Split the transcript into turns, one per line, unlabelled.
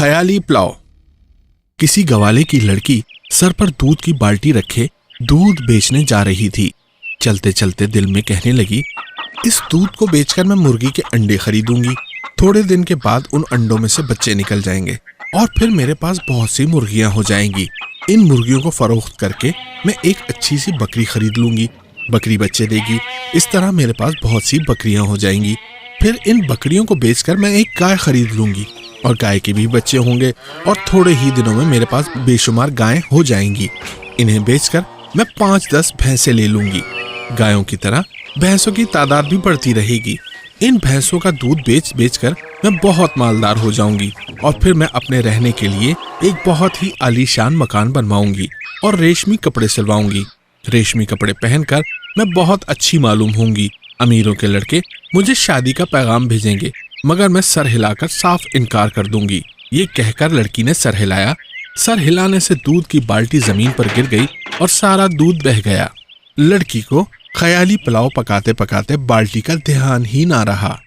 ख्याली पुलाव। किसी गवाले की लड़की सर पर दूध की बाल्टी रखे दूध बेचने जा रही थी। चलते चलते दिल में कहने लगी, इस दूध को बेचकर मैं मुर्गी के अंडे खरीदूंगी। थोड़े दिन के बाद उन अंडों में से बच्चे निकल जाएंगे और फिर मेरे पास बहुत सी मुर्गियां हो जाएंगी। इन मुर्गियों को फरोख्त करके मैं एक अच्छी सी बकरी खरीद लूंगी। बकरी बच्चे देगी। इस तरह मेरे पास बहुत सी बकरियां हो जाएंगी। फिर इन बकरियों को बेचकर मैं एक गाय खरीद लूंगी और गाय के भी बच्चे होंगे और थोड़े ही दिनों में मेरे पास बेशुमार गायें हो जाएंगी। इन्हें बेचकर मैं 5-10 भैंसें ले लूंगी। गायों की तरह भैंसों की तादाद भी बढ़ती रहेगी। इन भैंसों का दूध बेच बेचकर मैं बहुत मालदार हो जाऊंगी और फिर मैं अपने रहने के लिए एक बहुत ही आलीशान मकान बनवाऊंगी और रेशमी कपड़े सिलवाऊंगी। रेशमी कपड़े पहनकर मैं बहुत अच्छी मालूम होंगी। अमीरों के लड़के मुझे शादी का पैगाम भेजेंगे, मगर मैं सर हिलाकर साफ इनकार कर दूंगी। ये कहकर लड़की ने सर हिलाया। सर हिलाने से दूध की बाल्टी जमीन पर गिर गई और सारा दूध बह गया। लड़की को ख्याली पुलाव पकाते पकाते बाल्टी का ध्यान ही ना रहा।